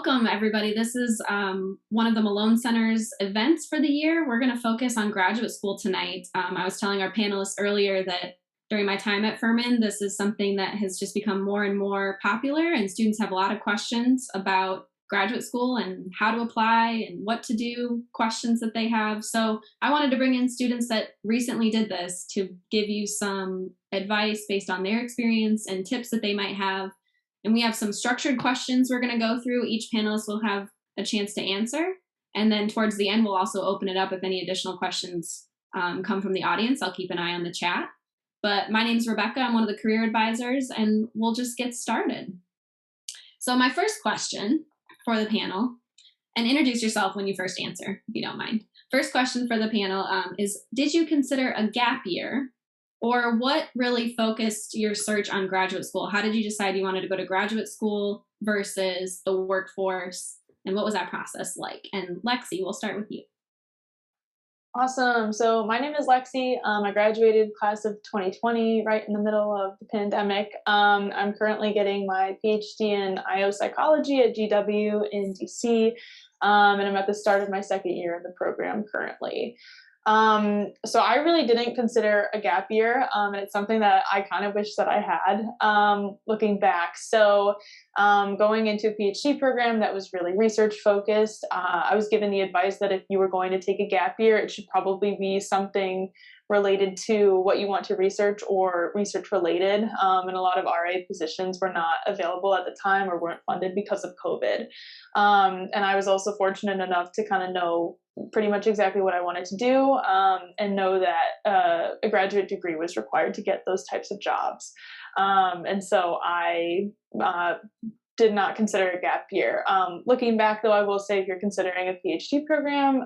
welcome everybody. This is one of the Malone Center's events for the year. We're going to focus on graduate school tonight. I was telling our panelists earlier that during my time at Furman, this is something that has just become more and more popular, and students have a lot of questions about graduate school and how to apply and what to do, questions that they have. So I wanted to bring in students that recently did this to give you some advice based on their experience and tips that they might have. And we have some structured questions we're going to go through. Each panelist will have a chance to answer. And then towards the end, we'll also open it up if any additional questions come from the audience. I'll keep an eye on the chat. But my name is Rebecca. I'm one of the career advisors, and we'll just get started. So my first question for the panel, and introduce yourself when you first answer, if you don't mind. First question for the panel is, did you consider a gap year? Or what really focused your search on graduate school? How did you decide you wanted to go to graduate school versus the workforce? And what was that process like? And Lexi, we'll start with you. Awesome. So my name is Lexi. I graduated class of 2020, right in the middle of the pandemic. I'm currently getting my PhD in IO psychology at GW in DC. And I'm at the start of my second year of the program currently. So I really didn't consider a gap year. And it's something that I kind of wish that I had, looking back. So, going into a PhD program that was really research focused, I was given the advice that if you were going to take a gap year, it should probably be something related to what you want to research or research related. And a lot of RA positions were not available at the time or weren't funded because of COVID. And I was also fortunate enough to kind of know pretty much exactly what I wanted to do, and know that a graduate degree was required to get those types of jobs. And so I did not consider a gap year. Looking back, though, I will say if you're considering a PhD program,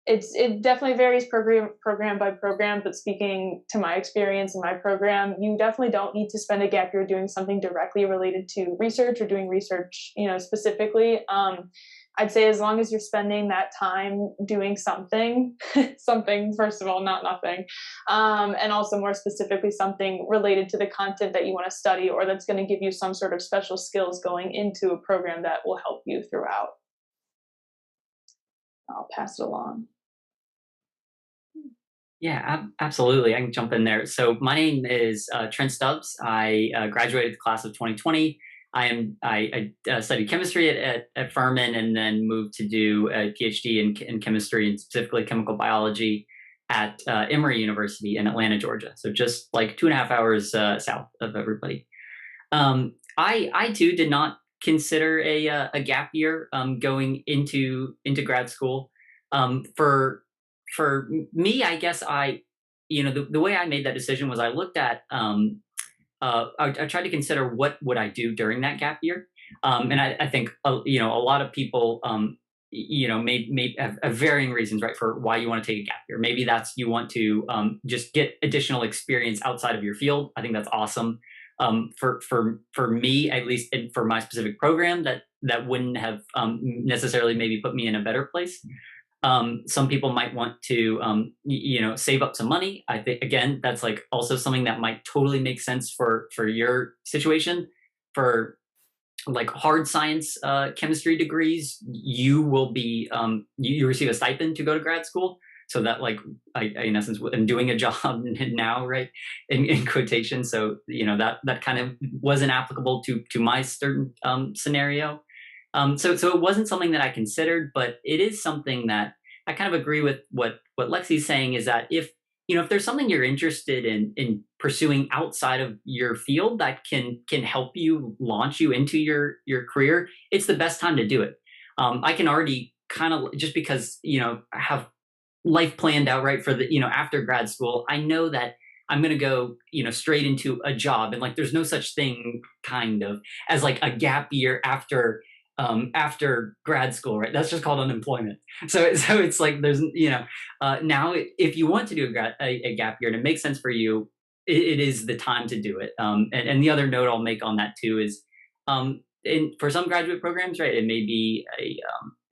it definitely varies program by program, but speaking to my experience in my program, you definitely don't need to spend a gap year doing something directly related to research or doing research, specifically. I'd say as long as you're spending that time doing something, first of all, not nothing, and also more specifically something related to the content that you want to study or that's going to give you some sort of special skills going into a program that will help you throughout. I'll pass it along. Yeah, absolutely. I can jump in there. So my name is Trent Stubbs. I graduated the class of 2020. I studied chemistry at Furman and then moved to do a PhD in chemistry and specifically chemical biology at Emory University in Atlanta, Georgia. So just like 2.5 hours south of everybody. I too did not consider a gap year going into grad school. For me, I guess the way I made that decision was I looked at, I tried to consider what would I do during that gap year. And I think, a lot of people, may have varying reasons, right, for why you want to take a gap year. Maybe that's you want to just get additional experience outside of your field. I think that's awesome. For me, at least for my specific program, that wouldn't have necessarily maybe put me in a better place. Some people might want to, save up some money. I think, again, that's like also something that might totally make sense for your situation. For like hard science, chemistry degrees, you will be, you receive a stipend to go to grad school. So that I in essence, am doing a job now, right? In quotation. So, that kind of wasn't applicable to my certain, scenario. So it wasn't something that I considered, but it is something that I kind of agree with what Lexi's saying is that if there's something you're interested in pursuing outside of your field that can help you launch you into your career, it's the best time to do it. I can already kind of, just because, I have life planned out, right, for the, after grad school, I know that I'm going to go, straight into a job, and there's no such thing kind of as like a gap year after grad school, right? That's just called unemployment. So it's like there's, now if you want to do a gap year and it makes sense for you, it is the time to do it. And the other note I'll make on that too is, for some graduate programs, right, it may be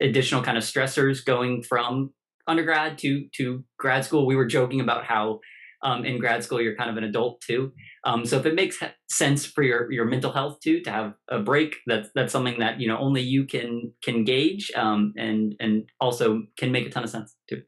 additional kind of stressors going from undergrad to grad school. We were joking about how in grad school, you're kind of an adult too. So if it makes sense for your mental health too to have a break, that's something that only you can gauge, and also can make a ton of sense too.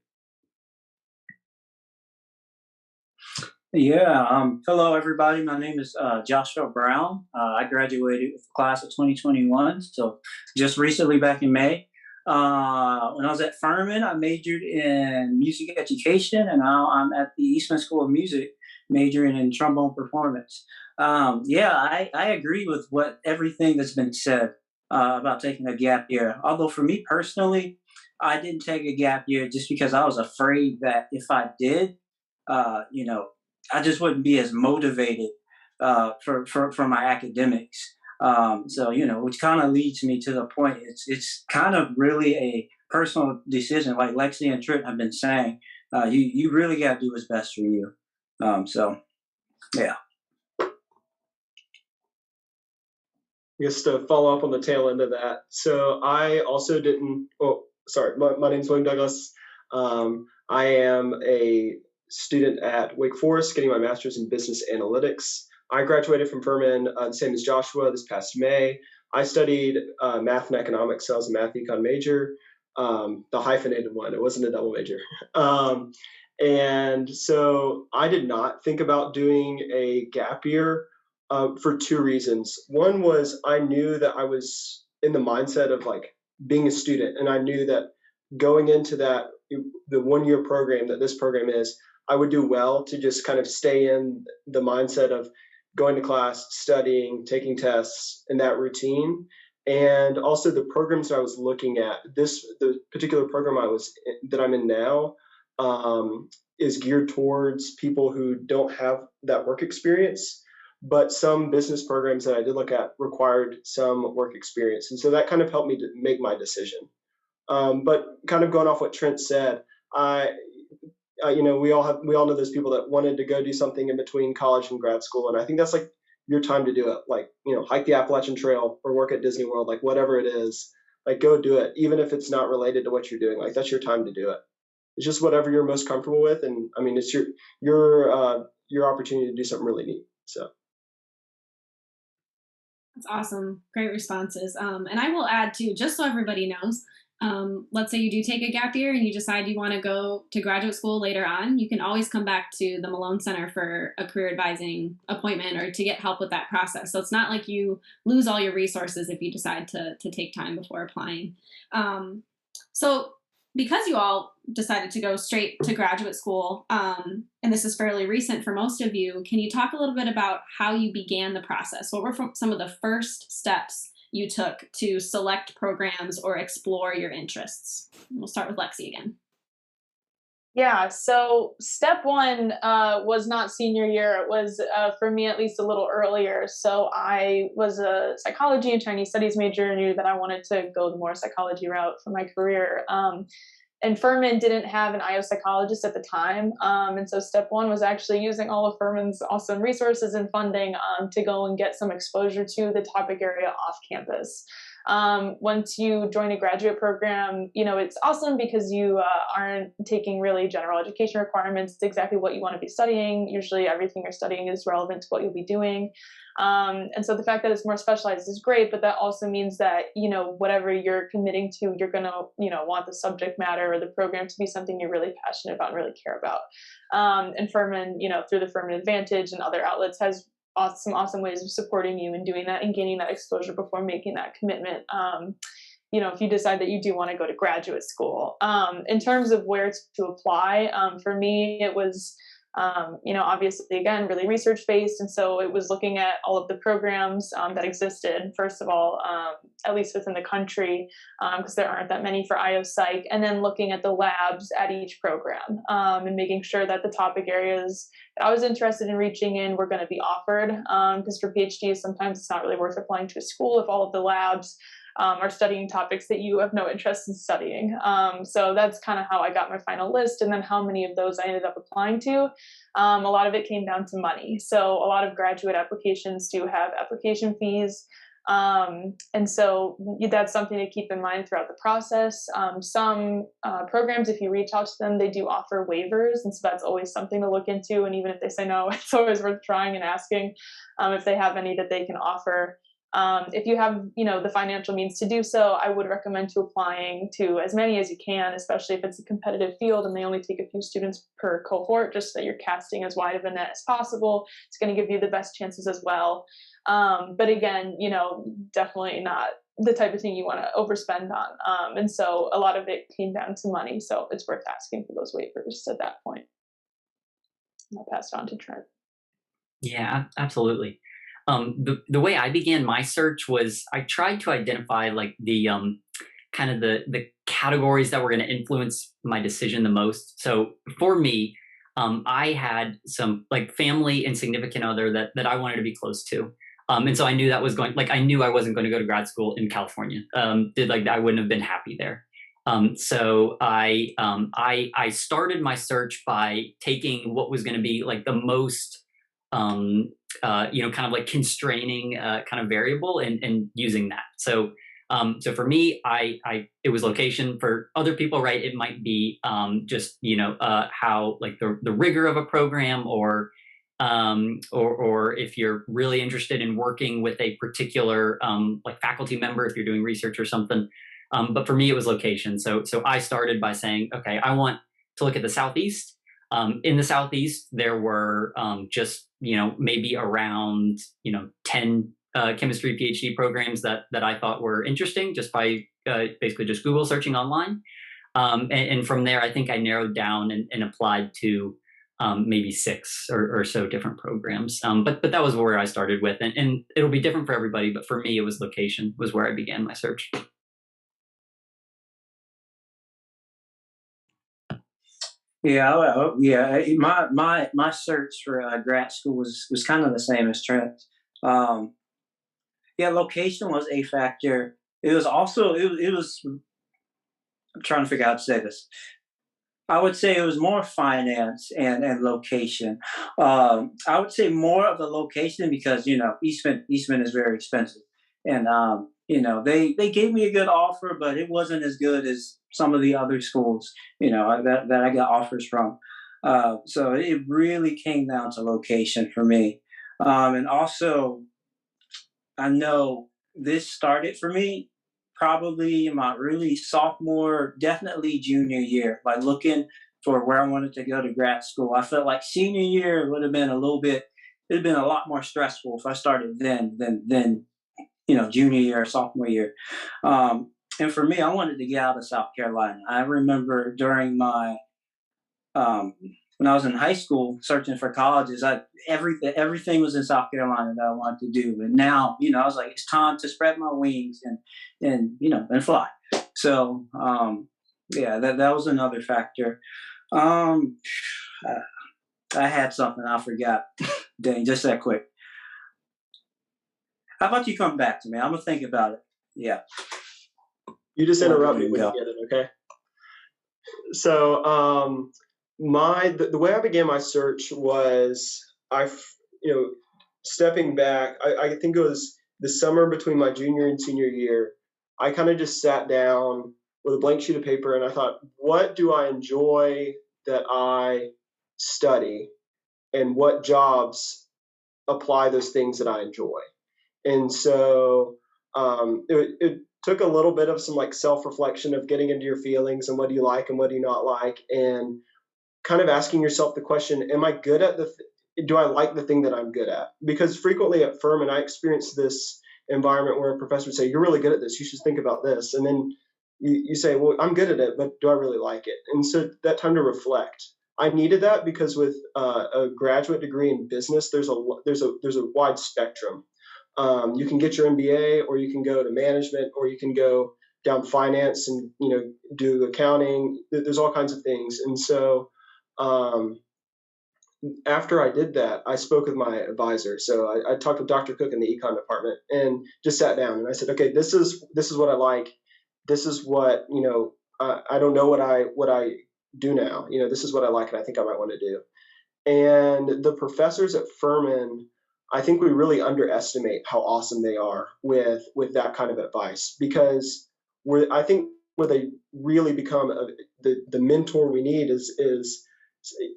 Yeah. Hello, everybody. My name is Joshua Brown. I graduated with the class of 2021, so just recently back in May. When I was at Furman, I majored in music education, and now I'm at the Eastman School of Music, majoring in trombone performance. Yeah, I agree with everything that's been said about taking a gap year. Although for me personally, I didn't take a gap year just because I was afraid that if I did, uh, you know, I just wouldn't be as motivated for my academics. So which kind of leads me to the point. It's kind of really a personal decision, like Lexi and Trent have been saying. You really got to do what's best for you. So yeah. I guess to follow up on the tail end of that. So I also didn't. Oh, sorry. My name's William Douglas. I am a student at Wake Forest, getting my master's in business analytics. I graduated from Furman, same as Joshua, this past May. I studied math and economics, so I was a math econ major, the hyphenated one. It wasn't a double major. And so I did not think about doing a gap year for two reasons. One was I knew that I was in the mindset of like being a student, and I knew that going into that, the 1 year program that this program is, I would do well to just kind of stay in the mindset of going to class, studying, taking tests, and that routine. And also the programs that I was looking at, the particular program that I'm in now, is geared towards people who don't have that work experience. But some business programs that I did look at required some work experience, and so that kind of helped me to make my decision. But kind of going off what Trent said, we all know those people that wanted to go do something in between college and grad school, and I think that's like your time to do it. Like, hike the Appalachian Trail or work at Disney World, like whatever it is, like go do it, even if it's not related to what you're doing. Like that's your time to do it. It's just whatever you're most comfortable with, and I mean, it's your opportunity to do something really neat. So. That's awesome. Great responses. And I will add too, just so everybody knows, let's say you do take a gap year and you decide you want to go to graduate school later on, you can always come back to the Malone Center for a career advising appointment or to get help with that process. So it's not like you lose all your resources if you decide to take time before applying. So because you all decided to go straight to graduate school, and this is fairly recent for most of you, can you talk a little bit about how you began the process? What were some of the first steps you took to select programs or explore your interests? We'll start with Lexi again. Yeah, so step one was not senior year. It was, for me, at least a little earlier. So I was a psychology and Chinese studies major, knew that I wanted to go the more psychology route for my career. And Furman didn't have an IO psychologist at the time. And so step one was actually using all of Furman's awesome resources and funding to go and get some exposure to the topic area off campus. Once you join a graduate program, it's awesome because you aren't taking really general education requirements. It's exactly what you want to be studying. Usually everything you're studying is relevant to what you'll be doing. And so the fact that it's more specialized is great, but that also means that, whatever you're committing to, you're going to, want the subject matter or the program to be something you're really passionate about and really care about. And Furman, through the Furman Advantage and other outlets has some awesome ways of supporting you and doing that and gaining that exposure before making that commitment. If you decide that you do want to go to graduate school. In terms of where to apply, for me, it was, obviously, again, really research-based. And so it was looking at all of the programs that existed, first of all, at least within the country, because there aren't that many for IO Psych, and then looking at the labs at each program and making sure that the topic areas that I was interested in reaching in were going to be offered. Because for PhDs, sometimes it's not really worth applying to a school if all of the labs are studying topics that you have no interest in studying. So that's kind of how I got my final list, and then how many of those I ended up applying to. A lot of it came down to money. So a lot of graduate applications do have application fees. And so that's something to keep in mind throughout the process. Some programs, if you reach out to them, they do offer waivers. And so that's always something to look into. And even if they say no, it's always worth trying and asking if they have any that they can offer. If you have, the financial means to do so, I would recommend to applying to as many as you can, especially if it's a competitive field and they only take a few students per cohort, just so that you're casting as wide of a net as possible. It's going to give you the best chances as well. But again, definitely not the type of thing you want to overspend on. And so a lot of it came down to money. So it's worth asking for those waivers at that point. And I'll pass it on to Trent. Yeah, absolutely. The way I began my search was I tried to identify like the kind of the categories that were going to influence my decision the most. So for me, I had some like family and significant other that I wanted to be close to. And so I knew that was I knew I wasn't going to go to grad school in California. I wouldn't have been happy there. So I started my search by taking what was going to be like the most kind of like constraining kind of variable and using that. So for me, it was location. For other people, right, it might be just how like the rigor of a program, or if you're really interested in working with a particular like faculty member, if you're doing research or something. But for me, it was location. So I started by saying, okay, I want to look at the Southeast. In the Southeast, there were just maybe around 10 chemistry PhD programs that I thought were interesting just by basically just Google searching online. And from there, I think I narrowed down and applied to maybe 6 or so different programs. But that was where I started with, and it'll be different for everybody. But for me, it was location was where I began my search. Yeah. My search for grad school was kind of the same as Trent. Location was a factor. It was also it was. I'm trying to figure out how to say this. I would say it was more finance and location. I would say more of the location because Eastman is very expensive, and they gave me a good offer, but it wasn't as good as some of the other schools that I got offers from. So it really came down to location for me, and also I know this started for me probably in my early sophomore, definitely junior year, by looking for where I wanted to go to grad school. I felt like senior year would have been it'd have been a lot more stressful if I started then than junior year or sophomore year. And for me, I wanted to get out of South Carolina. I remember during my when I was in high school searching for colleges, everything was in South Carolina that I wanted to do. And now, I was like, it's time to spread my wings and fly. So that was another factor. I had something I forgot. Dang, just that quick. How about you come back to me? I'm gonna think about it. Yeah. You just interrupt me when you get it, okay? So the way I began my search was stepping back. I think it was the summer between my junior and senior year. I kind of just sat down with a blank sheet of paper and I thought, what do I enjoy that I study, and what jobs apply those things that I enjoy? And so it took a little bit of some like self-reflection of getting into your feelings and what do you like and what do you not like, and kind of asking yourself the question, am I good at do I like the thing that I'm good at? Because frequently at Furman, I experienced this environment where a professor would say, you're really good at this, you should think about this. And then you say, well, I'm good at it, but do I really like it? And so that time to reflect. I needed that because with a graduate degree in business, there's a wide spectrum. You can get your MBA, or you can go to management, or you can go down finance and do accounting. There's all kinds of things. And so after I did that, I spoke with my advisor. So I talked with Dr. Cook in the econ department and just sat down and I said, okay, this is what I like. This is what I don't know what I do now. This is what I like, and I think I might want to do. And the professors at Furman I think we really underestimate how awesome they are with that kind of advice, because I think where they really become the mentor we need is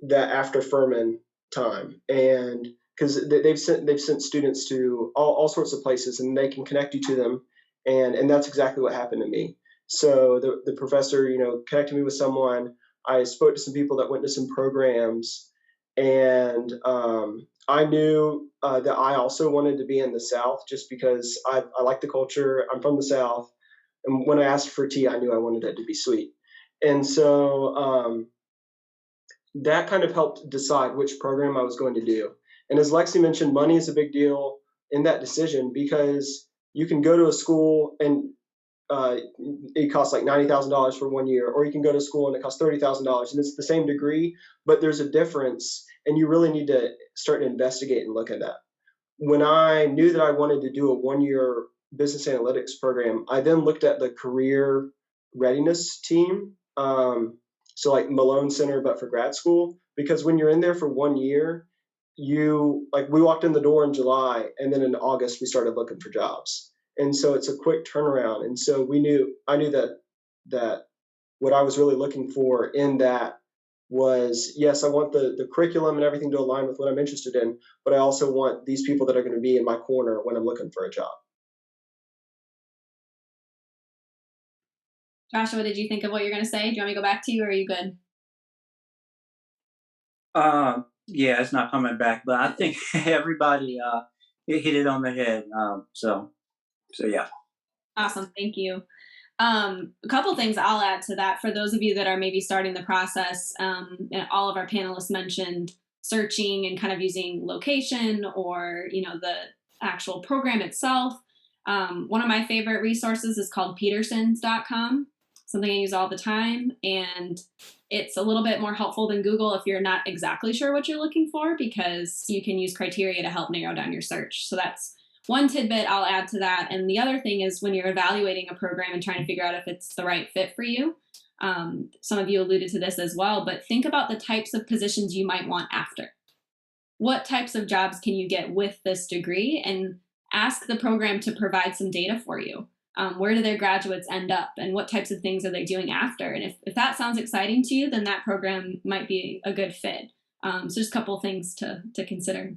that after Furman time, and because they've sent students to all sorts of places, and they can connect you to them, and that's exactly what happened to me. So the professor, connected me with someone. I spoke to some people that went to some programs, and I knew that I also wanted to be in the South, just because I like the culture. I'm from the South, and when I asked for tea, I knew I wanted it to be sweet, and so that kind of helped decide which program I was going to do. And as Lexi mentioned, money is a big deal in that decision, because you can go to a school and it costs like $90,000 for 1 year, or you can go to school and it costs $30,000, and it's the same degree, but there's a difference, and you really need to start to investigate and look at that. When I knew that I wanted to do a 1 year business analytics program, I then looked at the career readiness team. So like Malone Center, but for grad school, because when you're in there for 1 year, we walked in the door in July, and then in August we started looking for jobs. And so it's a quick turnaround. And so I knew that what I was really looking for in that was, yes, I want the curriculum and everything to align with what I'm interested in, but I also want these people that are going to be in my corner when I'm looking for a job. Joshua, did you think of what you're going to say? Do you want me to go back to you, or are you good? Yeah, it's not coming back, but I think everybody hit it on the head. So yeah. Awesome. Thank you. A couple things I'll add to that for those of you that are maybe starting the process. And all of our panelists mentioned searching and kind of using location or, the actual program itself. One of my favorite resources is called petersons.com, something I use all the time. And it's a little bit more helpful than Google if you're not exactly sure what you're looking for, because you can use criteria to help narrow down your search. So that's one tidbit I'll add to that. And the other thing is, when you're evaluating a program and trying to figure out if it's the right fit for you, some of you alluded to this as well, but think about the types of positions you might want after. What types of jobs can you get with this degree? And ask the program to provide some data for you. Where do their graduates end up, and what types of things are they doing after? And if that sounds exciting to you, then that program might be a good fit. So just a couple of things to consider.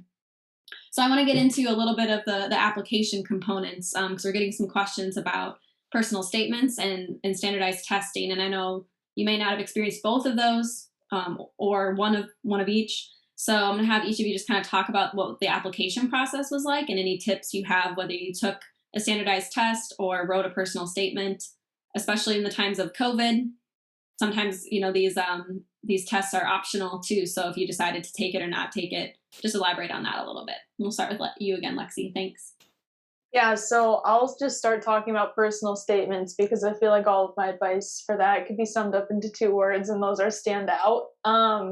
So I want to get into a little bit of the application components, because we're getting some questions about personal statements and standardized testing. And I know you may not have experienced both of those, or one of each. So I'm going to have each of you just kind of talk about what the application process was like, and any tips you have, whether you took a standardized test or wrote a personal statement, especially in the times of COVID. Sometimes, these tests are optional too. So if you decided to take it or not take it, just elaborate on that a little bit. We'll start with you again, Lexi. Thanks. Yeah, so I'll just start talking about personal statements, because I feel like all of my advice for that could be summed up into 2 words, and those are stand out.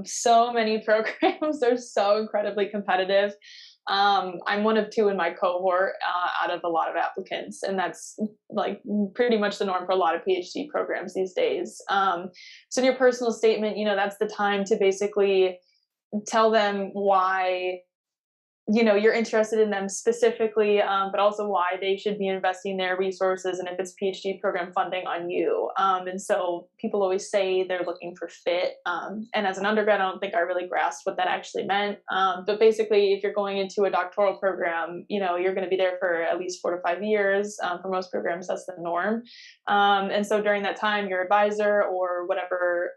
So many programs are so incredibly competitive. I'm one of 2 in my cohort out of a lot of applicants, and that's like pretty much the norm for a lot of PhD programs these days. So in your personal statement, that's the time to basically tell them why you're interested in them specifically, but also why they should be investing their resources, and if it's PhD program funding, on you. And so people always say they're looking for fit. And as an undergrad, I don't think I really grasped what that actually meant. But basically, if you're going into a doctoral program, you're going to be there for at least 4 to 5 years. For most programs, that's the norm. And so during that time, your advisor or whatever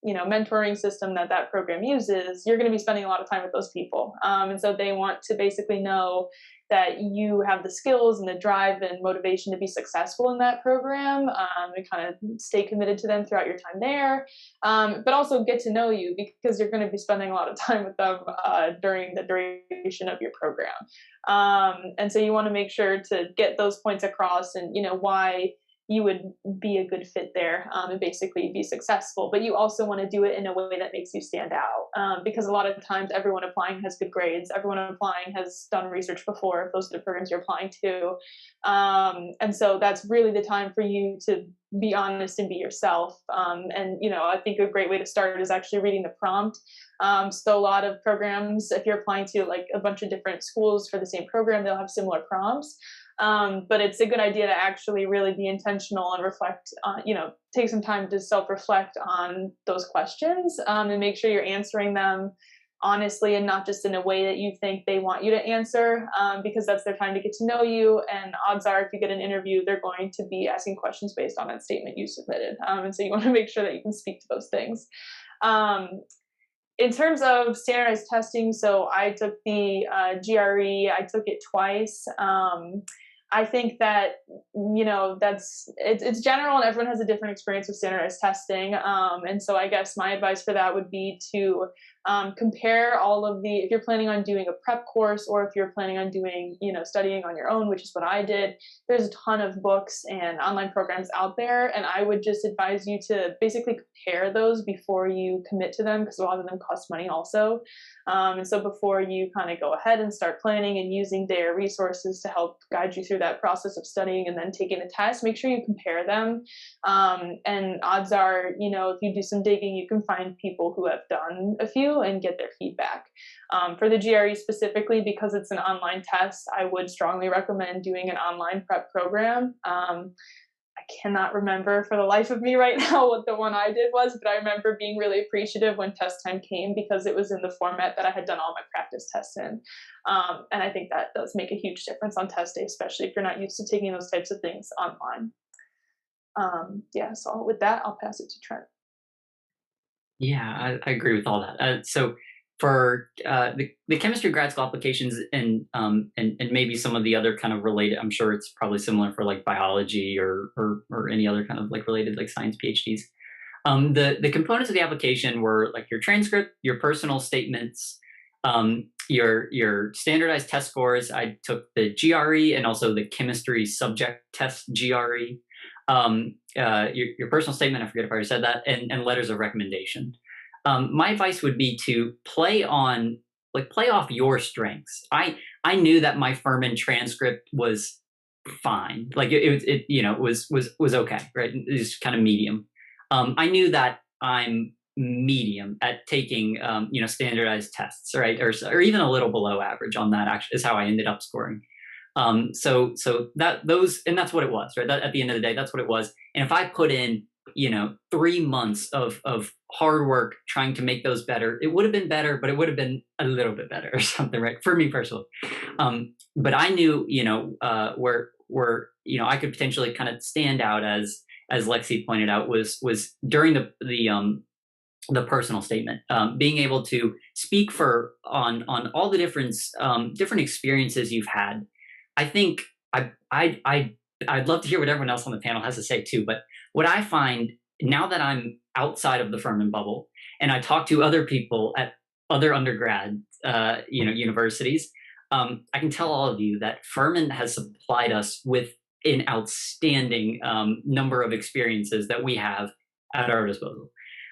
mentoring system that program uses, you're going to be spending a lot of time with those people. And so they want to basically know that you have the skills and the drive and motivation to be successful in that program, and kind of stay committed to them throughout your time there, but also get to know you, because you're going to be spending a lot of time with them during the duration of your program. And so you want to make sure to get those points across, and why you would be a good fit there, and basically be successful. But you also want to do it in a way that makes you stand out, because a lot of times everyone applying has good grades, everyone applying has done research before, if those are the programs you're applying to. And so that's really the time for you to be honest and be yourself. And I think a great way to start is actually reading the prompt. So a lot of programs, if you're applying to like a bunch of different schools for the same program, they'll have similar prompts. But it's a good idea to actually really be intentional and reflect on, take some time to self-reflect on those questions, and make sure you're answering them honestly and not just in a way that you think they want you to answer, because that's their time to get to know you. And odds are, if you get an interview, they're going to be asking questions based on that statement you submitted. And so you want to make sure that you can speak to those things. In terms of standardized testing, so I took the GRE, I took it twice. I think that, it's general and everyone has a different experience with standardized testing. And so I guess my advice for that would be to compare all of if you're planning on doing a prep course, or if you're planning on doing, studying on your own, which is what I did, there's a ton of books and online programs out there. And I would just advise you to basically compare those before you commit to them, because a lot of them cost money also. And so before you kind of go ahead and start planning and using their resources to help guide you through that process of studying and then taking a test, make sure you compare them. And odds are, if you do some digging, you can find people who have done a few and get their feedback. For the GRE specifically, because it's an online test, I would strongly recommend doing an online prep program. I cannot remember for the life of me right now what the one I did was, but I remember being really appreciative when test time came, because it was in the format that I had done all my practice tests in. And I think that does make a huge difference on test day, especially if you're not used to taking those types of things online. So with that, I'll pass it to Trent. Yeah, I agree with all that. So for the chemistry grad school applications and maybe some of the other kind of related, I'm sure it's probably similar for like biology or any other kind of like related like science PhDs. The components of the application were like your transcript, your personal statements, your standardized test scores. I took the GRE and also the chemistry subject test GRE. Your personal statement, I forget if I already said that, and letters of recommendation. My advice would be to play off your strengths. I knew that my Furman transcript was fine. Like it was okay, right? It was kind of medium. I knew that I'm medium at taking, standardized tests, right? Or even a little below average on that actually is how I ended up scoring. So that's what it was, right? That, at the end of the day, that's what it was. And if I put in, 3 months of hard work trying to make those better, it would have been better, but it would have been a little bit better or something, right? For me personally. But I knew, where I could potentially kind of stand out as Lexi pointed out was during the personal statement, being able to speak on all the different experiences you've had. I think I'd love to hear what everyone else on the panel has to say too. But what I find now that I'm outside of the Furman bubble and I talk to other people at other undergrad, universities, I can tell all of you that Furman has supplied us with an outstanding number of experiences that we have at our disposal.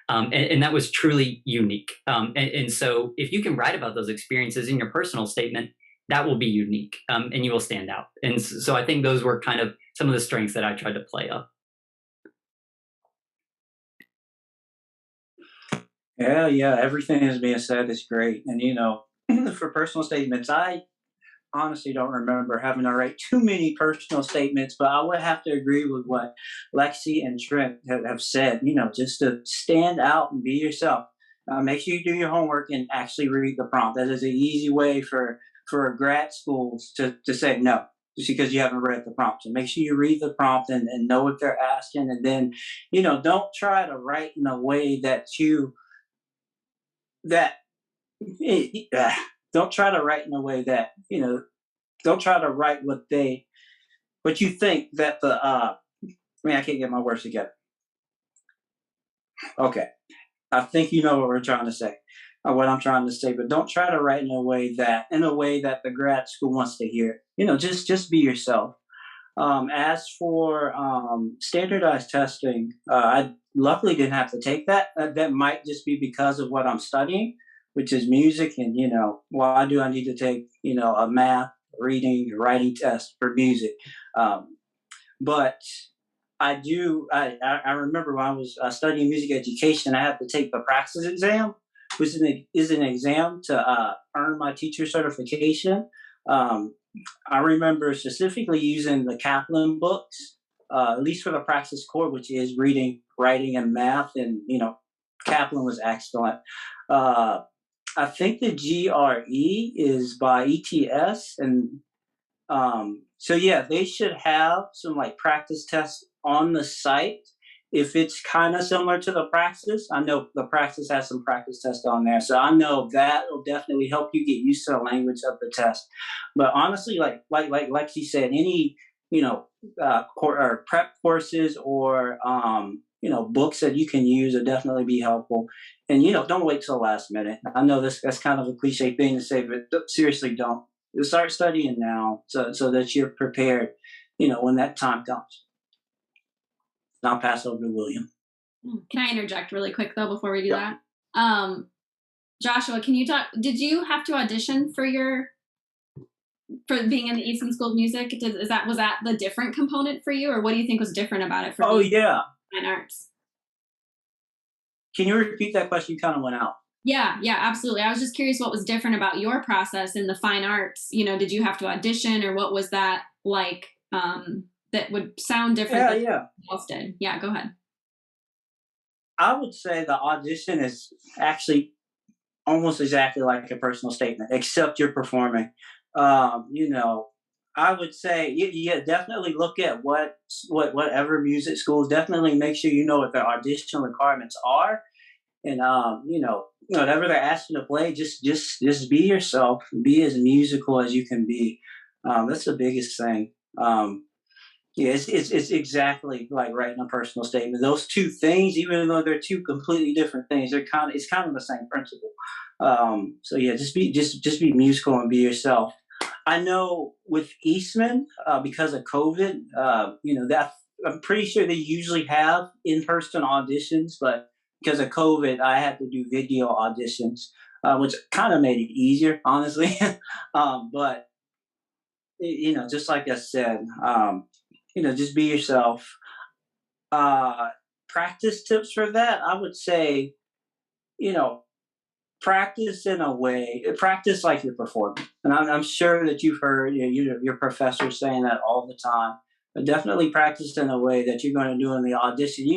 And that was truly unique. And so if you can write about those experiences in your personal statement, that will be unique, and you will stand out. And so I think those were kind of some of the strengths that I tried to play up. Yeah, everything that's being said is great. And for personal statements, I honestly don't remember having to write too many personal statements, but I would have to agree with what Lexi and Trent have said, just to stand out and be yourself. Make sure you do your homework and actually read the prompt. That is an easy way for grad schools to say no, just because you haven't read the prompt. So make sure you read the prompt and know what they're asking. And then, don't try to write in a way don't try to write in a way that, don't try to write what you think that I can't get my words together. Okay. I think you know what we're trying to say, or what I'm trying to say, but don't try to write in a way that the grad school wants to hear. Just be yourself. As for standardized testing, I luckily didn't have to take that. That might just be because of what I'm studying, which is music. And, why do I need to take, a math, reading, writing test for music? But I remember when I was studying music education, I had to take the praxis exam, which is an exam to earn my teacher certification. Um, I remember specifically using the Kaplan books, at least for the praxis core, which is reading, writing, and math. And, Kaplan was excellent. Uh, I think the GRE is by ETS. And so yeah, they should have some like practice tests on the site. If it's kind of similar to the praxis, I know the praxis has some practice tests on there, so I know that will definitely help you get used to the language of the test. But honestly, like Lexi said, any or prep courses or books that you can use will definitely be helpful. And don't wait till the last minute. I know that's kind of a cliche thing to say, but seriously, don't. Start studying now so that you're prepared, when that time comes. I'll pass over to William. Can I interject really quick though before we do Yeah. that? Joshua, can you talk? Did you have to audition for being in the Eastman School of Music? Was that the different component for you, or what do you think was different about it for Oh being yeah. fine arts? Can you repeat that question? You kind of went out. Yeah, absolutely. I was just curious what was different about your process in the fine arts. Did you have to audition, or what was that like? That would sound different than else did. Yeah, go ahead. I would say the audition is actually almost exactly like a personal statement, except you're performing. I would say, yeah, definitely look at whatever music schools. Definitely make sure you know what their audition requirements are, and whatever they're asking to play, just be yourself. Be as musical as you can be. That's the biggest thing. Yeah, it's exactly like writing a personal statement. Those two things, even though they're two completely different things, it's kind of the same principle. So yeah, just be musical and be yourself. I know with Eastman, because of COVID, that I'm pretty sure they usually have in-person auditions, but because of COVID, I had to do video auditions, which kind of made it easier, honestly. But just like I said, just be yourself. Practice tips for that, I would say, you know, practice like you're performing. And I'm sure that you've heard your professor saying that all the time. But definitely practice in a way that you're going to do in the audition.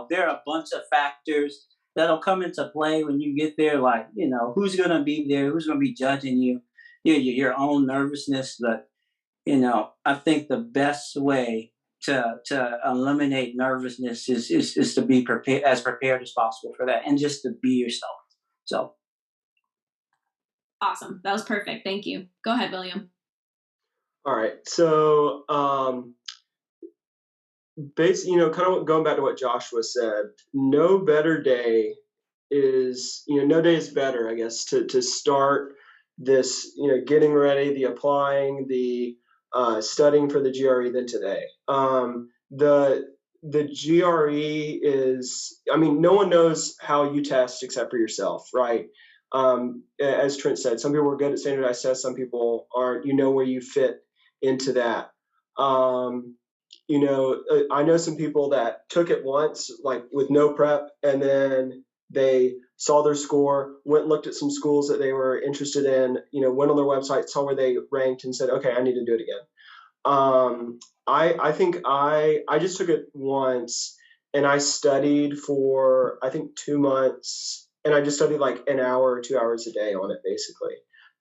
There are a bunch of factors that'll come into play when you get there, like, who's going to be there, who's going to be judging you, your own nervousness. But, I think the best way to eliminate nervousness is to be prepared as possible for that, and just to be yourself. So Awesome. That was perfect. Thank you. Go ahead, William. All right. So, kind of going back to what Joshua said, no day is better, I guess, to start this, getting ready, the applying, the studying for the GRE than today. The GRE is, no one knows how you test except for yourself, right? As Trent said, some people are good at standardized tests, some people aren't. Where you fit into that. I know some people that took it once, like with no prep, and then they saw their score, went and looked at some schools that they were interested in, went on their website, saw where they ranked, and said, okay, I need to do it again. I think I just took it once, and I studied for, I think, 2 months, and I just studied like an hour or 2 hours a day on it, basically.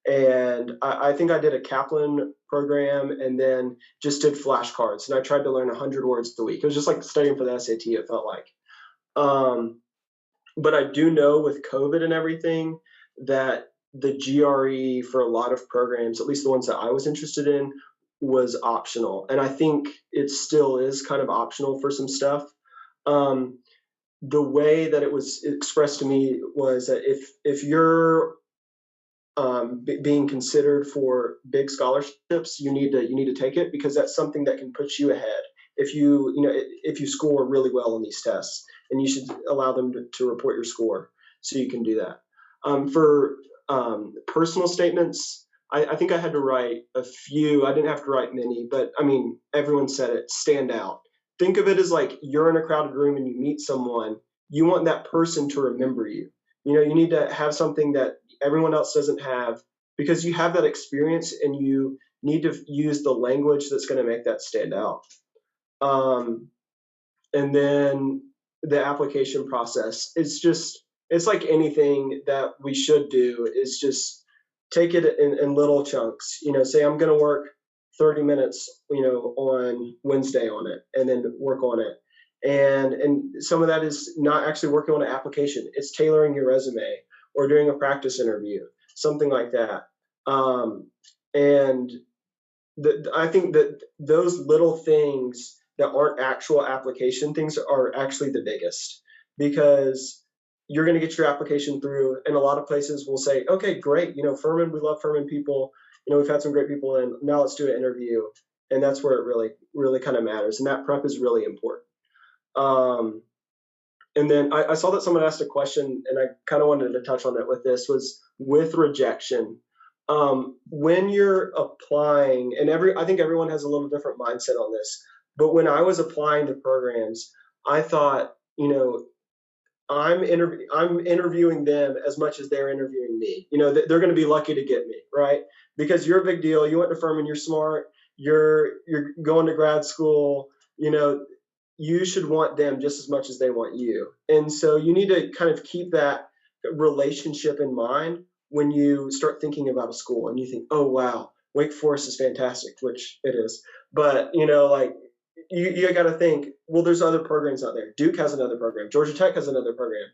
And I think I did a Kaplan program and then just did flashcards. And I tried to learn 100 words a week. It was just like studying for the SAT, it felt like. But I do know with COVID and everything that the GRE for a lot of programs, at least the ones that I was interested in, was optional. And I think it still is kind of optional for some stuff. The way that it was expressed to me was that if you're being considered for big scholarships, you need to take it, because that's something that can put you ahead if you score really well on these tests, and you should allow them to report your score so you can do that. For personal statements, I think I had to write a few. I didn't have to write many, but I mean, everyone said it, stand out. Think of it as like you're in a crowded room and you meet someone, you want that person to remember you. You need to have something that everyone else doesn't have, because you have that experience and you need to use the language that's going to make that stand out. And then the application process, it's like anything that we should do, is just take it in little chunks. Say I'm going to work 30 minutes, on Wednesday on it, and then work on it. And some of that is not actually working on an application. It's tailoring your resume or doing a practice interview, something like that. And I think that those little things that aren't actual application things are actually the biggest, because you're going to get your application through, and a lot of places will say, okay, great, Furman, we love Furman people, we've had some great people in, now let's do an interview. And that's where it really, really kind of matters. And that prep is really important. And then I saw that someone asked a question, and I kind of wanted to touch on it with this, was with rejection. When you're applying, and I think everyone has a little different mindset on this, but when I was applying to programs, I thought, I'm interviewing them as much as they're interviewing me. They're going to be lucky to get me, right? Because you're a big deal. You went to Furman, you're smart, you're going to grad school, you should want them just as much as they want you. And so you need to kind of keep that relationship in mind when you start thinking about a school and you think, oh, wow, Wake Forest is fantastic, which it is. But, you got to think, well, there's other programs out there. Duke has another program. Georgia Tech has another program.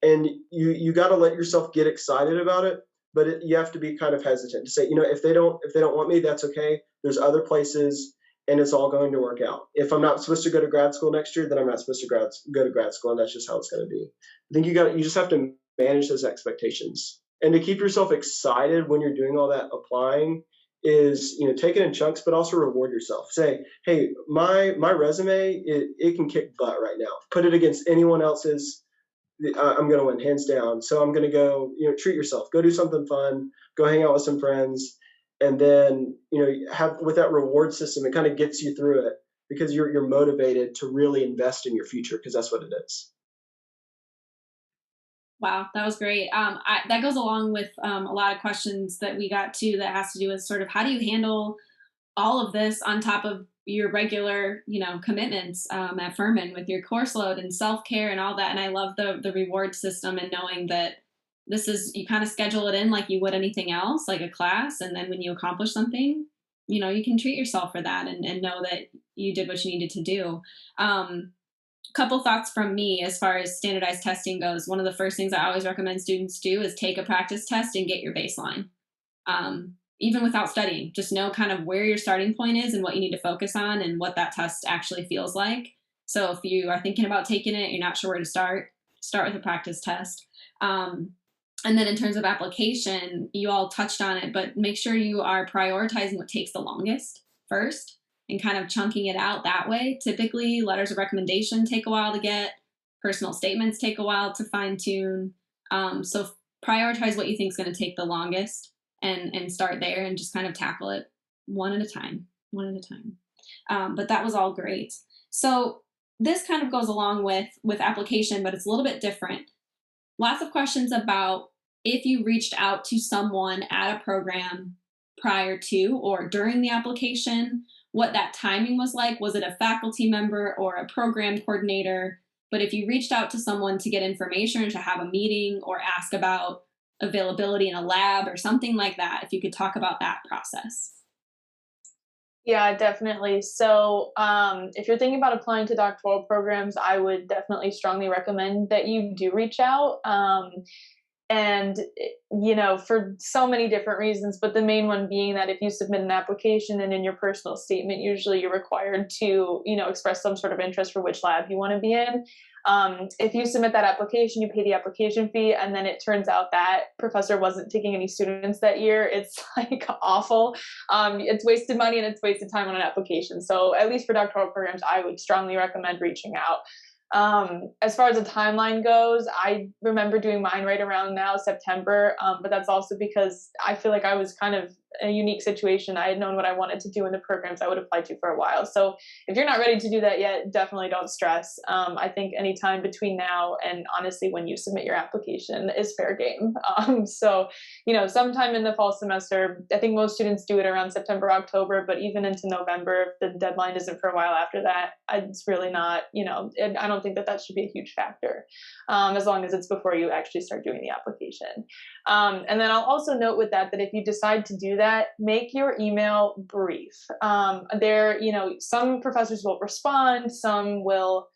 And you got to let yourself get excited about it. But you have to be kind of hesitant to say, if they don't want me, that's okay. There's other places, and it's all going to work out. If I'm not supposed to go to grad school next year, then I'm not supposed to go to grad school, and that's just how it's going to be. I think you just have to manage those expectations, and to keep yourself excited when you're doing all that applying is, take it in chunks, but also reward yourself. Say, hey, my resume, it can kick butt right now. Put it against anyone else's. I'm going to win hands down. So I'm going to go, treat yourself, go do something fun, go hang out with some friends. And then, have with that reward system, it kind of gets you through it, because you're motivated to really invest in your future, because that's what it is. Wow, that was great. That goes along with a lot of questions that we got to that has to do with sort of how do you handle all of this on top of your regular, commitments at Furman with your course load and self-care and all that. And I love the reward system, and knowing that you kind of schedule it in like you would anything else, like a class. And then when you accomplish something, you can treat yourself for that and know that you did what you needed to do. Couple thoughts from me as far as standardized testing goes. One of the first things I always recommend students do is take a practice test and get your baseline. Even without studying, just know kind of where your starting point is and what you need to focus on and what that test actually feels like. So if you are thinking about taking it, you're not sure where to start with a practice test. And then in terms of application, you all touched on it, but make sure you are prioritizing what takes the longest first and kind of chunking it out that way. Typically, letters of recommendation take a while to get. Personal statements take a while to fine tune. So prioritize what you think is going to take the longest and start there and just kind of tackle it one at a time. But that was all great. So this kind of goes along with application, but it's a little bit different. Lots of questions about if you reached out to someone at a program prior to or during the application, what that timing was like. Was it a faculty member or a program coordinator? But if you reached out to someone to get information or to have a meeting or ask about availability in a lab or something like that, if you could talk about that process. Yeah, definitely. So if you're thinking about applying to doctoral programs, I would definitely strongly recommend that you do reach out. And, for so many different reasons, but the main one being that if you submit an application and in your personal statement, usually you're required to, express some sort of interest for which lab you want to be in. If you submit that application, you pay the application fee, and then it turns out that professor wasn't taking any students that year, it's like awful. It's wasted money and it's wasted time on an application. So at least for doctoral programs, I would strongly recommend reaching out. As far as the timeline goes, I remember doing mine right around now, September. But that's also because I feel like I was kind of in a unique situation. I had known what I wanted to do in the programs I would apply to for a while. So if you're not ready to do that yet, definitely don't stress. I think any time between now and honestly when you submit your application is fair game. So, sometime in the fall semester, I think most students do it around September, October, but even into November, if the deadline isn't for a while after that, it's really not, I don't think that should be a huge factor, as long as it's before you actually start doing the application. And then I'll also note with that if you decide to do that, make your email brief. Some professors will respond, some will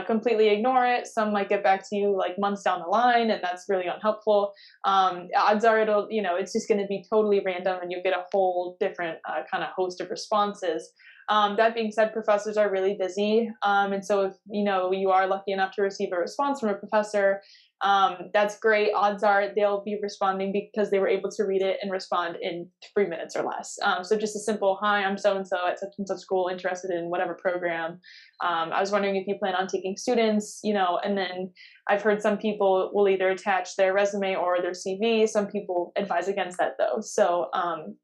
completely ignore it. Some might get back to you like months down the line, and that's really unhelpful. Odds are it's just going to be totally random, and you'll get a whole different kind of host of responses. That being said, professors are really busy. And so if, you are lucky enough to receive a response from a professor, that's great. Odds are they'll be responding because they were able to read it and respond in 3 minutes or less. So just a simple, hi, I'm so-and-so at such and such school, interested in whatever program. I was wondering if you plan on taking students, and then I've heard some people will either attach their resume or their CV. Some people advise against that though. So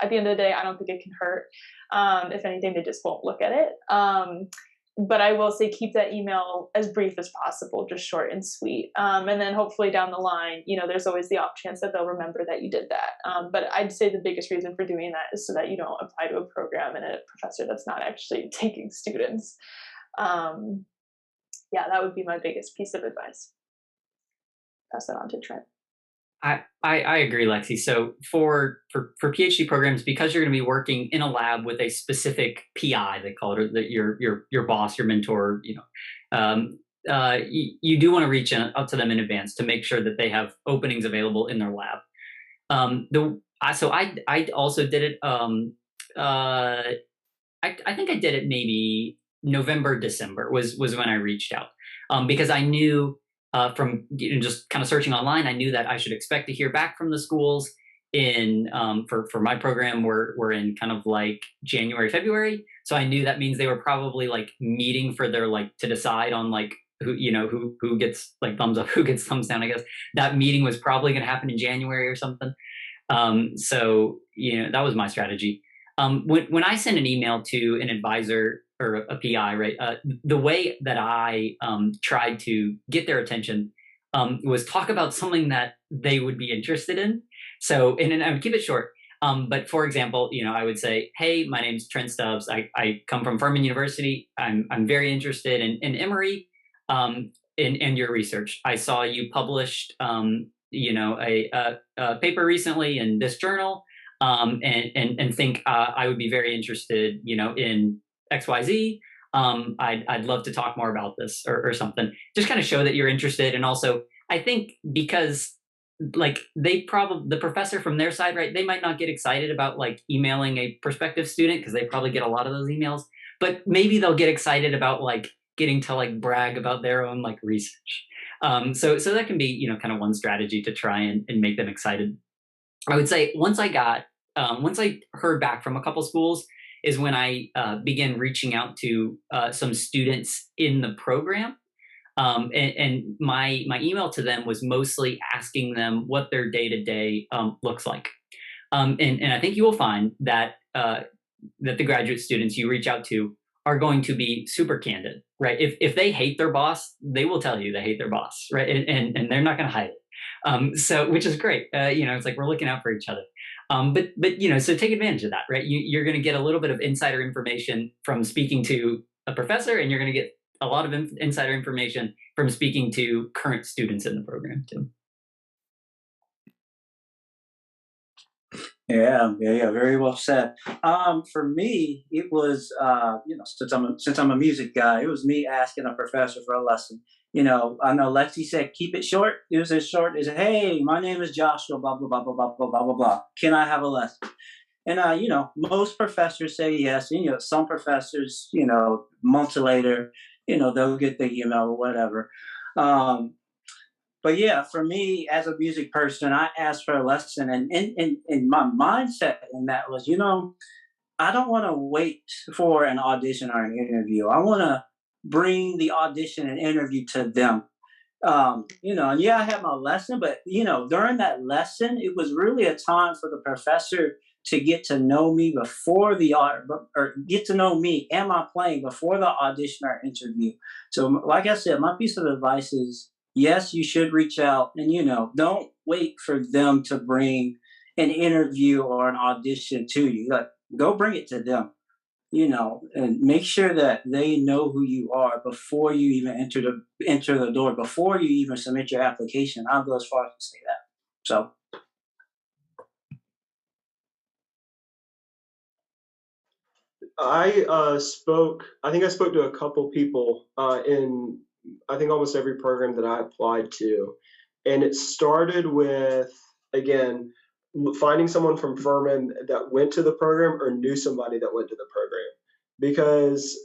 at the end of the day, I don't think it can hurt. If anything, they just won't look at it. But I will say keep that email as brief as possible, just short and sweet. And then hopefully down the line, there's always the off chance that they'll remember that you did that. But I'd say the biggest reason for doing that is so that you don't apply to a program and a professor that's not actually taking students. That would be my biggest piece of advice. Pass that on to Trent. I agree, Lexi. So for PhD programs, because you're going to be working in a lab with a specific PI, they call it, your boss, your mentor, you do want to reach out to them in advance to make sure that they have openings available in their lab. So I also did it. I think I did it maybe November, December was when I reached out, because I knew. From just kind of searching online, I knew that I should expect to hear back from the schools in for my program. We're in kind of like January, February, so I knew that means they were probably like meeting for their to decide on who gets like thumbs up, who gets thumbs down. I guess that meeting was probably going to happen in January or something. So that was my strategy. When I send an email to an advisor or a PI, right? The way that I tried to get their attention was talk about something that they would be interested in. So, and I would keep it short. But for example, I would say, hey, my name's Trent Stubbs. I come from Furman University. I'm very interested in Emory and your research. I saw you published, a paper recently in this journal, and think I would be very interested, in XYZ. I'd love to talk more about this or something. Just kind of show that you're interested. And also, I think because the professor from their side, right, they might not get excited about emailing a prospective student because they probably get a lot of those emails, but maybe they'll get excited about getting to brag about their own research. So that can be, kind of one strategy to try and make them excited. I would say once I heard back from a couple schools is when I began reaching out to some students in the program. And my email to them was mostly asking them what their day-to-day looks like. And I think you will find that the graduate students you reach out to are going to be super candid, right? If they hate their boss, they will tell you they hate their boss, right? And they're not going to hide it. So, which is great. It's like we're looking out for each other. But so take advantage of that, right? You're going to get a little bit of insider information from speaking to a professor, and you're going to get a lot of insider information from speaking to current students in the program too. Yeah, very well said. For me, it was since I'm a music guy, it was me asking a professor for a lesson. I know Lexi said keep it short. It was as short as, hey, my name is Joshua, blah blah blah blah blah blah blah blah blah. Can I have a lesson? And most professors say yes. And, some professors, months later, they'll get the email or whatever. But yeah, for me as a music person, I asked for a lesson, and in my mindset in that was, I don't want to wait for an audition or an interview. I want to bring the audition and interview to them. And yeah, I had my lesson, but during that lesson, it was really a time for the professor to get to know me before or get to know me. Am I playing before the audition or interview? So, like I said, my piece of advice is yes, you should reach out, and don't wait for them to bring an interview or an audition to you. Like, go bring it to them. And make sure that they know who you are before you even enter the door, before you even submit your application. I'll go as far as to say that. So I think I spoke to a couple people in, I think, almost every program that I applied to. And it started with, again, finding someone from Furman that went to the program or knew somebody that went to the program. Because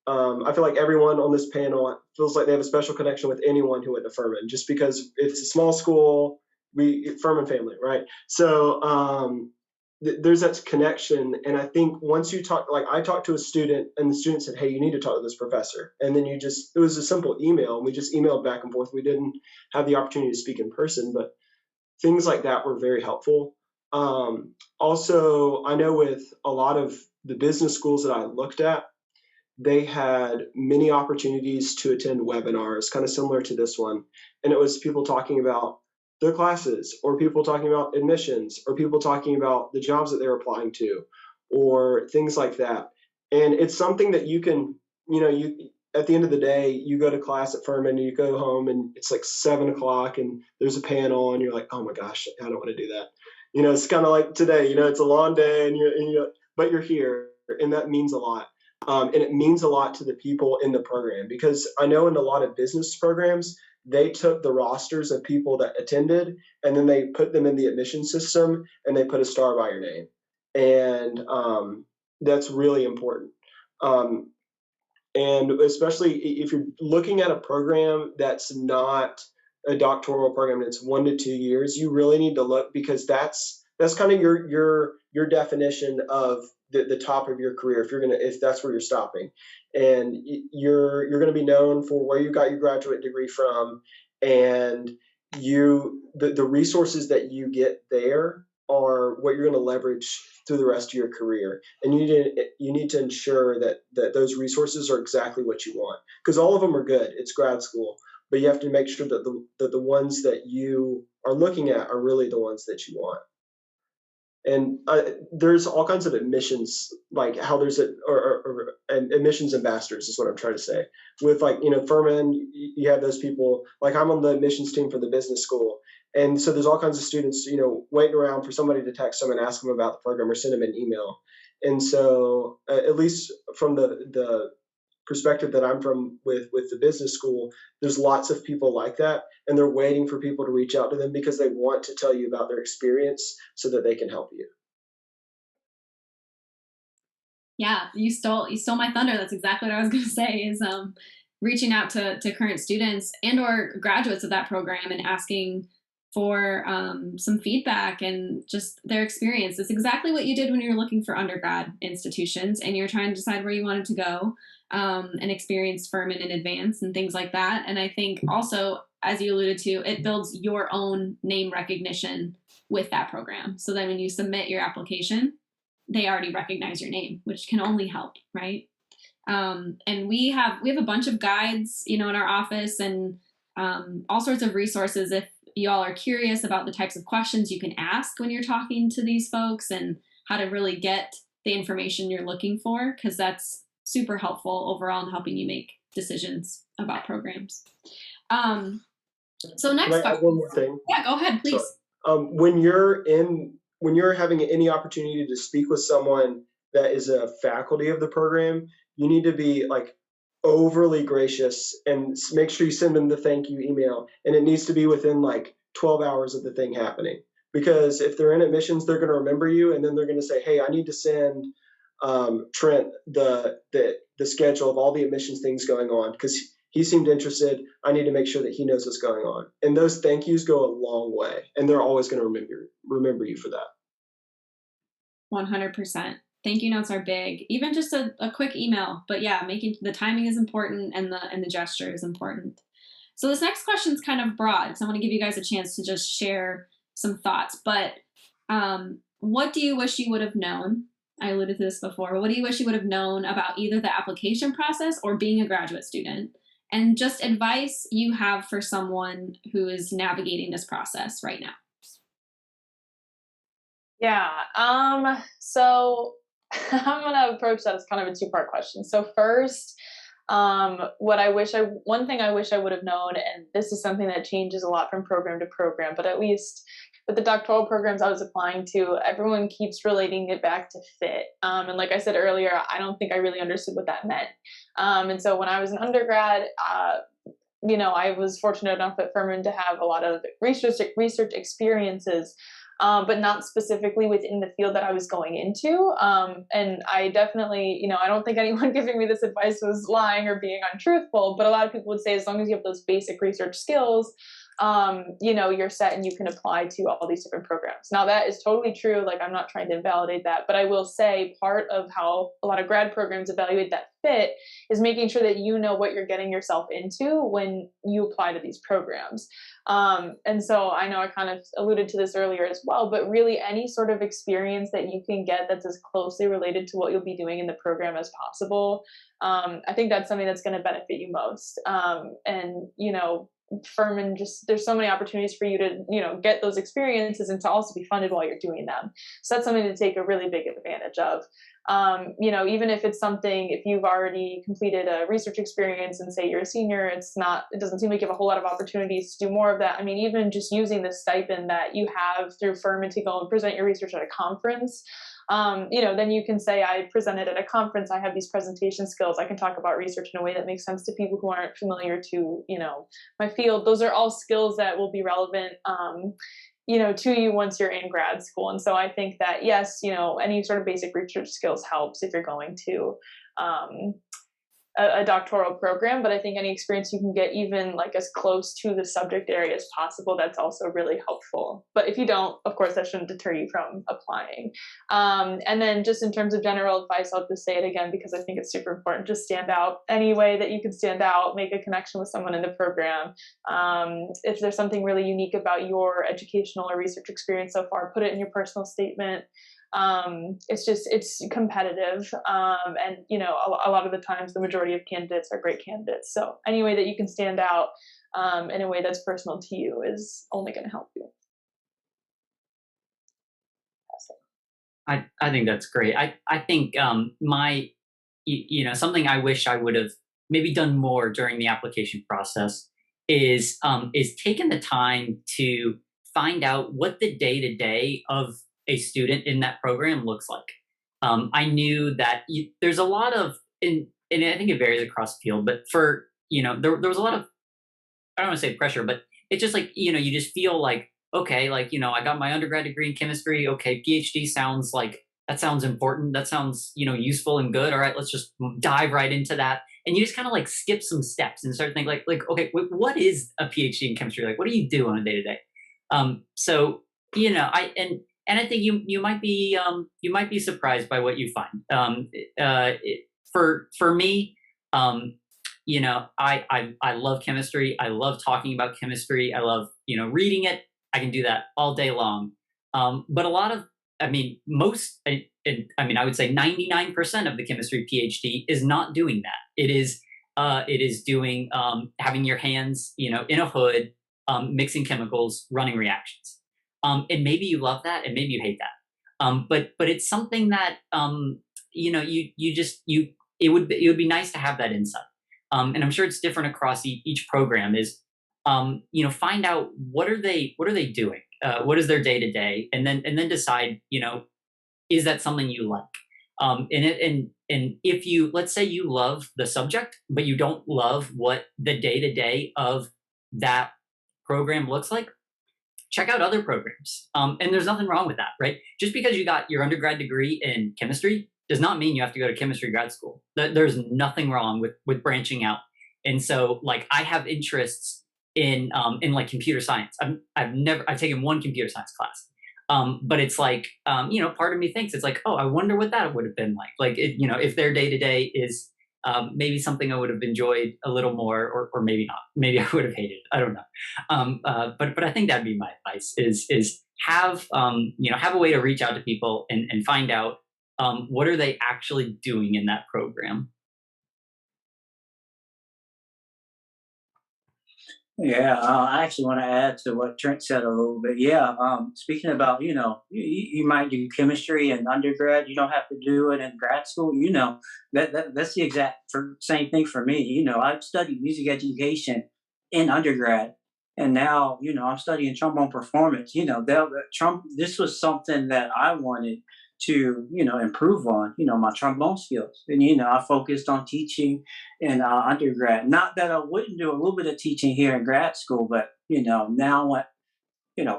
I feel like everyone on this panel feels like they have a special connection with anyone who went to Furman, just because it's a small school, Furman family, right? So there's that connection. And I think once you talk, like I talked to a student and the student said, hey, you need to talk to this professor. And then it was a simple email. We just emailed back and forth. We didn't have the opportunity to speak in person, but things like that were very helpful. Also, I know with a lot of the business schools that I looked at, they had many opportunities to attend webinars, kind of similar to this one. And it was people talking about their classes, or people talking about admissions, or people talking about the jobs that they're applying to, or things like that. And it's something that you can, you at the end of the day, you go to class at Furman and you go home and it's like 7 o'clock and there's a panel and you're like, oh my gosh, I don't want to do that. It's kind of like today, it's a long day but you're here, and that means a lot. And it means a lot to the people in the program, because I know in a lot of business programs, they took the rosters of people that attended and then they put them in the admission system and they put a star by your name. And that's really important. And especially if you're looking at a program that's not a doctoral program, it's 1 to 2 years, you really need to look, because that's kind of your definition of the top of your career, if that's where you're stopping. And you're going to be known for where you got your graduate degree from, and the resources that you get there are what you're going to leverage through the rest of your career. And you need to ensure that those resources are exactly what you want, because all of them are good. It's grad school, but you have to make sure that the ones that you are looking at are really the ones that you want. And there's all kinds of admissions, like how there's admissions ambassadors is what I'm trying to say. With Furman, you have those people. Like I'm on the admissions team for the business school, and so there's all kinds of students, waiting around for somebody to text them and ask them about the program or send them an email. And so, at least from the perspective that I'm from with the business school, there's lots of people like that, and they're waiting for people to reach out to them because they want to tell you about their experience so that they can help you. Yeah, you stole my thunder. That's exactly what I was going to say, is reaching out to current students and or graduates of that program and asking for some feedback and just their experience. It's exactly what you did when you were looking for undergrad institutions and you're trying to decide where you wanted to go, and experience Furman in advance and things like that. And I think also, as you alluded to, it builds your own name recognition with that program. So then when you submit your application, they already recognize your name, which can only help, right? And we have a bunch of guides, in our office, and all sorts of resources if you all are curious about the types of questions you can ask when you're talking to these folks and how to really get the information you're looking for, because that's super helpful overall in helping you make decisions about programs. So next Can I add one more thing? Yeah, go ahead, please. When you're having any opportunity to speak with someone that is a faculty of the program, you need to be overly gracious and make sure you send them the thank you email. And it needs to be within 12 hours of the thing happening. Because if they're in admissions, they're going to remember you, and then they're going to say, hey, I need to send Trent the schedule of all the admissions things going on, because he seemed interested. I need to make sure that he knows what's going on. And those thank yous go a long way, and they're always going to remember you for that. 100%. Thank you notes are big. Even just a quick email, but yeah, making the timing is important and the gesture is important. So this next question is kind of broad, so I want to give you guys a chance to just share some thoughts. But what do you wish you would have known? I alluded to this before. What do you wish you would have known about either the application process or being a graduate student? And just advice you have for someone who is navigating this process right now. Yeah. So I'm gonna approach that as kind of a two-part question. So first, one thing I wish I would have known, and this is something that changes a lot from program to program, but at least with the doctoral programs I was applying to, everyone keeps relating it back to fit. And like I said earlier, I don't think I really understood what that meant. And so when I was an undergrad, I was fortunate enough at Furman to have a lot of research experiences, but not specifically within the field that I was going into. And I definitely, I don't think anyone giving me this advice was lying or being untruthful, but a lot of people would say, as long as you have those basic research skills, you're set and you can apply to all these different programs. Now that is totally true. Like, I'm not trying to invalidate that, but I will say part of how a lot of grad programs evaluate that fit is making sure that you know what you're getting yourself into when you apply to these programs. And so I know I kind of alluded to this earlier as well, but really any sort of experience that you can get that's as closely related to what you'll be doing in the program as possible. I think that's something that's going to benefit you most. Furman, just there's so many opportunities for you to get those experiences and to also be funded while you're doing them. So that's something to take a really big advantage of. Even if it's something, if you've already completed a research experience and say you're a senior, it doesn't seem like you have a whole lot of opportunities to do more of that. I mean, even just using the stipend that you have through Furman to go and present your research at a conference, then you can say, I presented at a conference, I have these presentation skills, I can talk about research in a way that makes sense to people who aren't familiar to, my field. Those are all skills that will be relevant, to you once you're in grad school. And so I think that, yes, any sort of basic research skills helps if you're going to a doctoral program, but I think any experience you can get even like as close to the subject area as possible, that's also really helpful. But if you don't, of course, that shouldn't deter you from applying. And then just in terms of general advice, I'll just say it again because I think it's super important. Just stand out any way that you can stand out, make a connection with someone in the program. If there's something really unique about your educational or research experience so far, put it in your personal statement. It's competitive. And a lot of the times the majority of candidates are great candidates. So any way that you can stand out, in a way that's personal to you is only going to help you. I think that's great. I think something I wish I would have maybe done more during the application process is taking the time to find out what the day-to-day of a student in that program looks like. I knew that there's a lot of, and I think it varies across the field, but for, there was a lot of, I don't want to say pressure, but it's just like, you just feel like, okay, like, I got my undergrad degree in chemistry. Okay. PhD sounds like, that sounds important. That sounds, useful and good. All right, let's just dive right into that. And you just kind of like skip some steps and start thinking like, okay, what is a PhD in chemistry? Like, what do you do on a day to day? And I think you might be surprised by what you find. For me, I love chemistry. I love talking about chemistry. I love reading it. I can do that all day long. But a lot of, I would say 99% of the chemistry PhD is not doing that. It is doing having your hands in a hood, mixing chemicals, running reactions. And maybe you love that and maybe you hate that. But it's something that, it would be nice to have that insight. And I'm sure it's different across each program is, find out what are they doing? What is their day to day? And then decide, is that something you like? And if you, let's say you love the subject, but you don't love what the day to day of that program looks like, check out other programs. And there's nothing wrong with that, right? Just because you got your undergrad degree in chemistry does not mean you have to go to chemistry grad school. There's nothing wrong with branching out And so like I have interests in like computer science. I've taken one computer science class. But it's like, part of me thinks it's like, oh, I wonder what that would have been like. Like, if their day to day is maybe something I would have enjoyed a little more, or maybe not. Maybe I would have hated it. I don't know. But I think that'd be my advice: is have have a way to reach out to people and find out what are they actually doing in that program. Yeah, I actually want to add to what Trent said a little bit. Yeah, speaking about, you might do chemistry in undergrad. You don't have to do it in grad school. That's the exact same thing for me. I've studied music education in undergrad, and now, I'm studying trombone performance. This was something that I wanted to, improve on, my trombone skills. And, I focused on teaching in undergrad. Not that I wouldn't do a little bit of teaching here in grad school, but now I want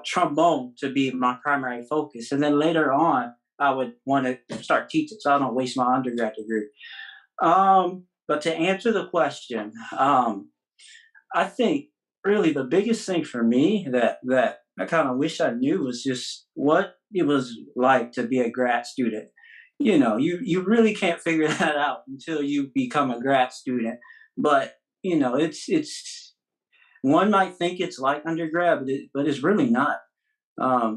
trombone to be my primary focus, and then later on I would want to start teaching, so I don't waste my undergrad degree. But to answer the question, I think really the biggest thing for me that I kind of wish I knew was just what it was like to be a grad student. You really can't figure that out until you become a grad student. But it's one might think it's like undergrad, but it's really not.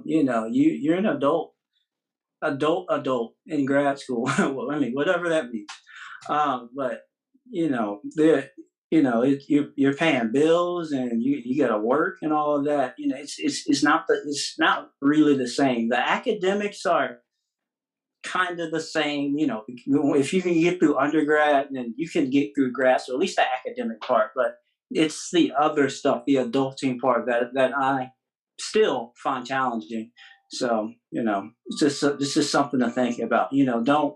You're an adult in grad school. Well, I mean, whatever that means. But there, you're paying bills and you got to work and all of that. It's not really the same. The academics are kind of the same. If you can get through undergrad, then you can get through grad, so at least the academic part. But it's the other stuff, the adulting part that I still find challenging. So it's just something to think about. Don't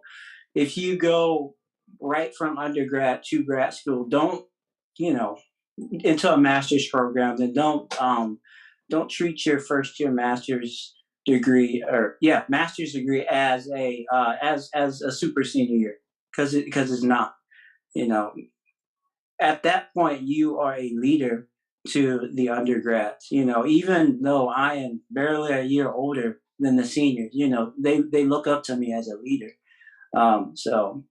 if you go right from undergrad to grad school, don't into a master's program, then don't treat your first year master's degree master's degree as a super senior year, because it's not. At that point you are a leader to the undergrads. Even though I am barely a year older than the seniors, they look up to me as a leader. So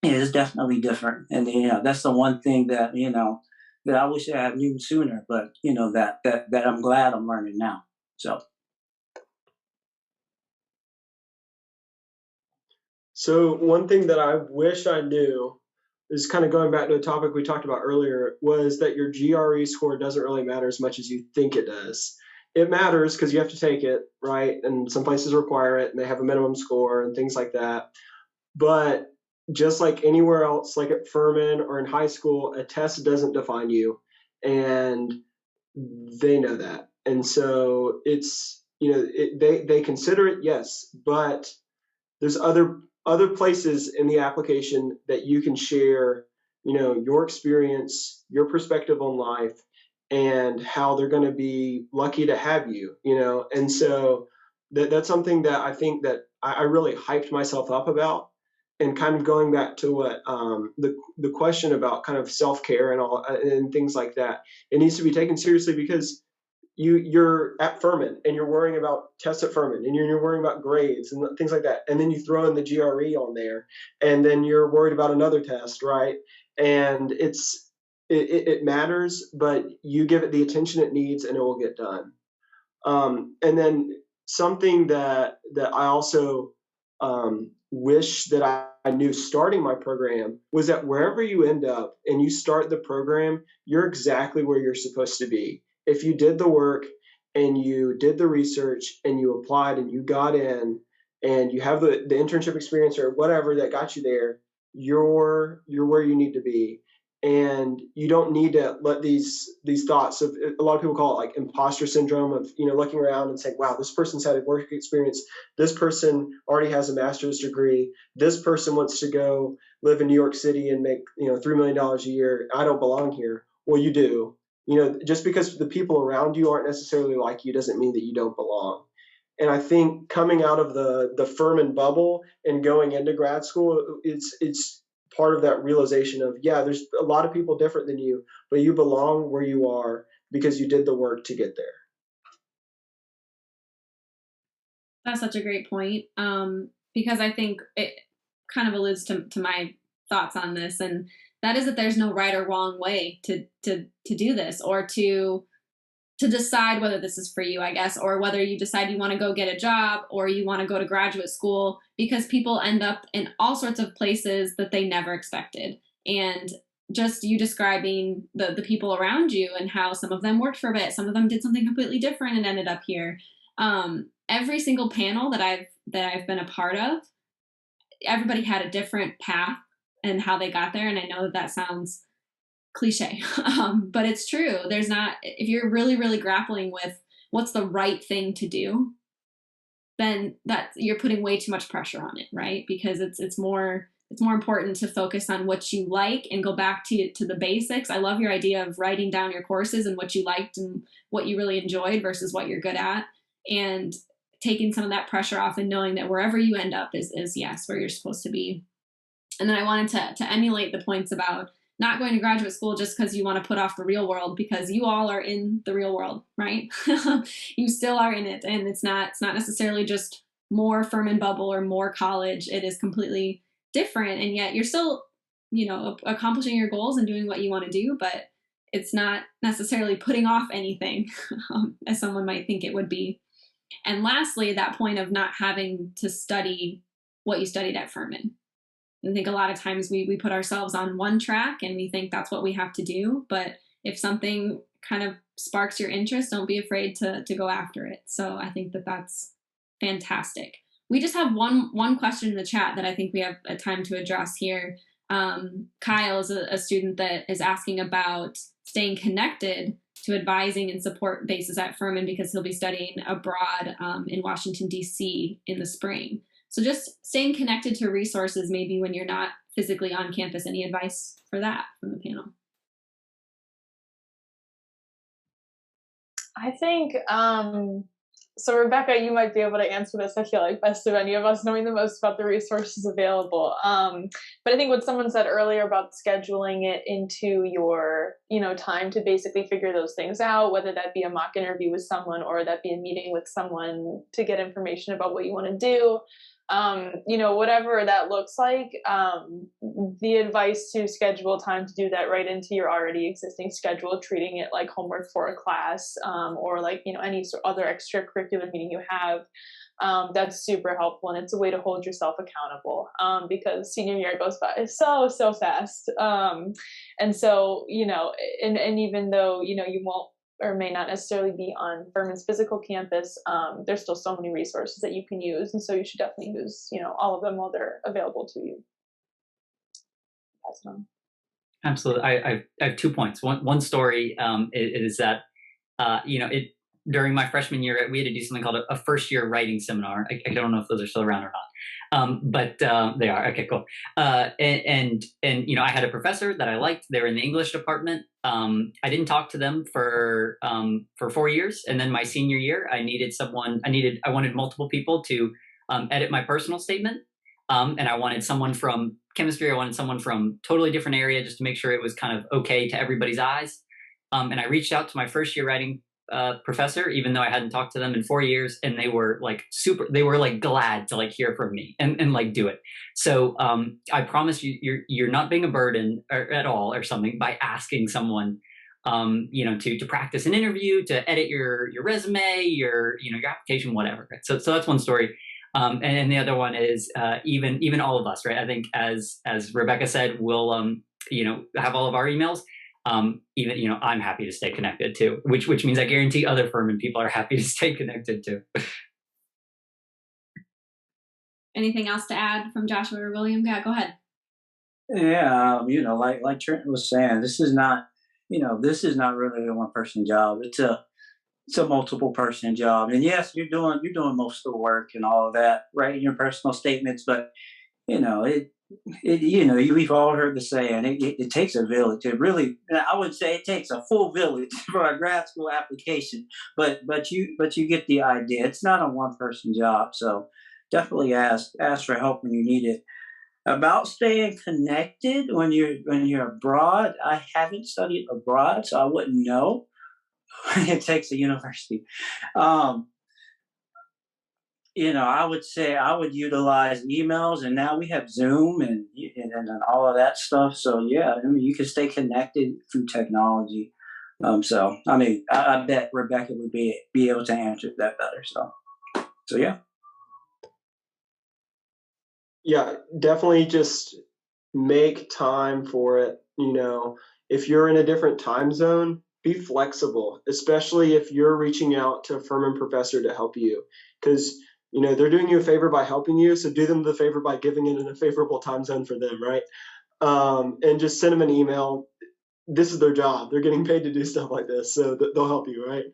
yeah, it's definitely different, and that's the one thing that that I wish I had knew sooner, but that I'm glad I'm learning now. So. So one thing that I wish I knew is kind of going back to a topic we talked about earlier, was that your GRE score doesn't really matter as much as you think it does. It matters because you have to take it, right? And some places require it and they have a minimum score and things like that. But just like anywhere else, like at Furman or in high school, a test doesn't define you. And they know that. And so it's, they consider it, yes, but there's other places in the application that you can share, your experience, your perspective on life, and how they're going to be lucky to have you, And so that's something that I think that I really hyped myself up about. And kind of going back to what the question about kind of self-care and all and things like that, it needs to be taken seriously, because you're at Furman and you're worrying about tests at Furman and you're worrying about grades and things like that. And then you throw in the GRE on there, and then you're worried about another test, right? And it matters, but you give it the attention it needs and it will get done. And then something that I also wish that I knew starting my program was that wherever you end up and you start the program, you're exactly where you're supposed to be. If you did the work and you did the research and you applied and you got in and you have the internship experience or whatever that got you there, you're where you need to be. And you don't need to let these thoughts of, a lot of people call it like imposter syndrome, of looking around and saying, wow, this person's had a work experience, this person already has a master's degree, this person wants to go live in New York City and make $3 million a year, I don't belong here. Well, you do. Just because the people around you aren't necessarily like you doesn't mean that you don't belong. And I think coming out of the Furman bubble and going into grad school, it's part of that realization of, yeah, there's a lot of people different than you, but you belong where you are because you did the work to get there. That's such a great point, because I think it kind of alludes to my thoughts on this, and that is that there's no right or wrong way to do this, or to decide whether this is for you, I guess, or whether you decide you want to go get a job or you want to go to graduate school, because people end up in all sorts of places that they never expected. And just you describing the people around you and how some of them worked for a bit, some of them did something completely different and ended up here. Every single panel that I've been a part of, everybody had a different path and how they got there. And I know that sounds cliche, but it's true. There's not, if you're really, really grappling with what's the right thing to do, then that you're putting way too much pressure on it, right? Because it's more important to focus on what you like and go back to the basics. I love your idea of writing down your courses and what you liked and what you really enjoyed versus what you're good at, and taking some of that pressure off and knowing that wherever you end up is yes, where you're supposed to be. And then I wanted to emulate the points about not going to graduate school just because you want to put off the real world, because you all are in the real world, right? You still are in it. And it's not necessarily just more Furman bubble or more college. It is completely different. And yet you're still, accomplishing your goals and doing what you want to do, but it's not necessarily putting off anything as someone might think it would be. And lastly, that point of not having to study what you studied at Furman. I think a lot of times we put ourselves on one track and we think that's what we have to do. But if something kind of sparks your interest, don't be afraid to go after it. So I think that's fantastic. We just have one question in the chat that I think we have a time to address here. Kyle is a student that is asking about staying connected to advising and support bases at Furman because he'll be studying abroad in Washington, D.C. in the spring. So just staying connected to resources maybe when you're not physically on campus. Any advice for that from the panel? I think, so Rebecca, you might be able to answer this, I feel like, best of any of us, knowing the most about the resources available. But I think what someone said earlier about scheduling it into your, time to basically figure those things out, whether that be a mock interview with someone or that be a meeting with someone to get information about what you want to do. Whatever that looks like, the advice to schedule time to do that right into your already existing schedule, treating it like homework for a class, or like, any other extracurricular meeting you have. That's super helpful, and it's a way to hold yourself accountable, because senior year goes by so fast. And so, and even though, you won't or may not necessarily be on Furman's physical campus, there's still so many resources that you can use. And so you should definitely use, all of them while they're available to you. Pass it on. Absolutely. I have 2 points. One story is that, during my freshman year, we had to do something called a first year writing seminar. I don't know if those are still around or not. But they are. Okay, cool. And I had a professor that I liked. They were in the English department. I didn't talk to them for 4 years. And then my senior year, I wanted multiple people to edit my personal statement. And I wanted someone from chemistry. I wanted someone from totally different area just to make sure it was kind of okay to everybody's eyes. And I reached out to my first year writing professor, even though I hadn't talked to them in 4 years, and they were glad to hear from me and do it. So I promise you're not being a burden at all or something by asking someone to practice an interview, to edit your resume, your application, whatever. So that's one story. And the other one is even all of us, right? I think as Rebecca said, we'll have all of our emails. Even I'm happy to stay connected too, which means I guarantee other Furman people are happy to stay connected too. Anything else to add from Joshua or William? Yeah, go ahead. Yeah, like Trent was saying, this is not really a one person job. It's a multiple person job. And yes, you're doing most of the work and all of that, right, in your personal statements, but we've all heard the saying, it takes a village. It really, I would say it takes a full village for a grad school application, but you get the idea. It's not a one person job. So definitely ask for help when you need it. About staying connected when you're abroad, I haven't studied abroad, so I wouldn't know. It takes a university. Um, I would say I would utilize emails, and now we have Zoom and all of that stuff. So yeah, I mean, you can stay connected through technology. So I mean, I bet Rebecca would be able to answer that better. So yeah. Yeah, definitely just make time for it. If you're in a different time zone, be flexible, especially if you're reaching out to a Furman professor to help you, because they're doing you a favor by helping you. So do them the favor by giving it in a favorable time zone for them, right? And just send them an email. This is their job. They're getting paid to do stuff like this, so they'll help you, right?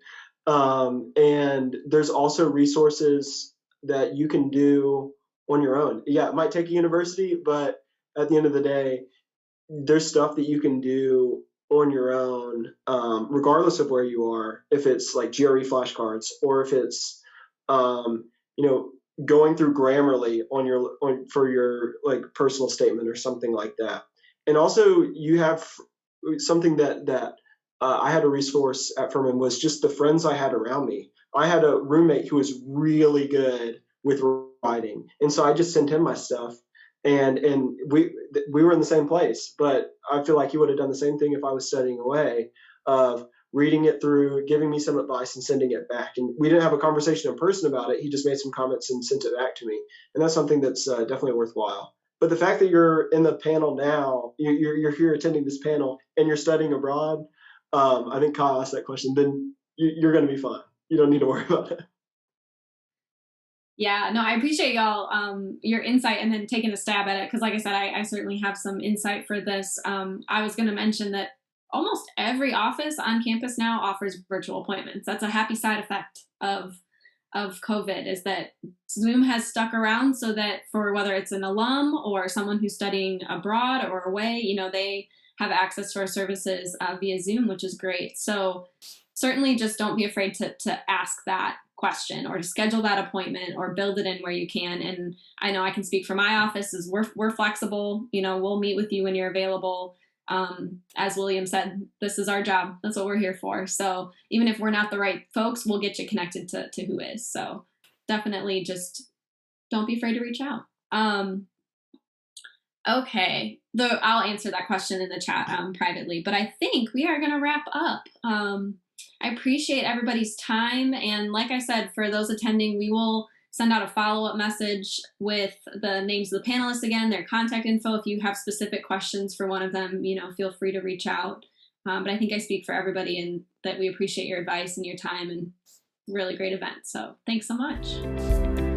And there's also resources that you can do on your own. Yeah, it might take a university, but at the end of the day, there's stuff that you can do on your own, regardless of where you are. If it's like GRE flashcards, or if it's, going through Grammarly for your like personal statement or something like that. And also, you have something that I had a resource at Furman was just the friends I had around me. I had a roommate who was really good with writing, and so I just sent him my stuff, and we were in the same place. But I feel like he would have done the same thing if I was studying away, of reading it through, giving me some advice, and sending it back. And we didn't have a conversation in person about it. He just made some comments and sent it back to me, and that's something that's definitely worthwhile. But the fact that you're in the panel now, you're here attending this panel, and you're studying abroad, I think Kyle asked that question, then you're going to be fine. You don't need to worry about it. Yeah, no, I appreciate y'all your insight and then taking a stab at it, because like I said, I certainly have some insight for this. I was going to mention that almost every office on campus now offers virtual appointments. That's a happy side effect of COVID, is that Zoom has stuck around, so that for whether it's an alum or someone who's studying abroad or away, they have access to our services via Zoom, which is great. So certainly just don't be afraid to ask that question, or to schedule that appointment, or build it in where you can. And I know I can speak for my office, is we're flexible. We'll meet with you when you're available. As William said, this is our job. That's what we're here for. So even if we're not the right folks, we'll get you connected to who is. So definitely just don't be afraid to reach out. Okay, I'll answer that question in the chat privately, but I think we are going to wrap up. I appreciate everybody's time. And like I said, for those attending, we will send out a follow-up message with the names of the panelists again, their contact info. If you have specific questions for one of them, feel free to reach out. But I think I speak for everybody in that we appreciate your advice and your time, and really great event. So thanks so much.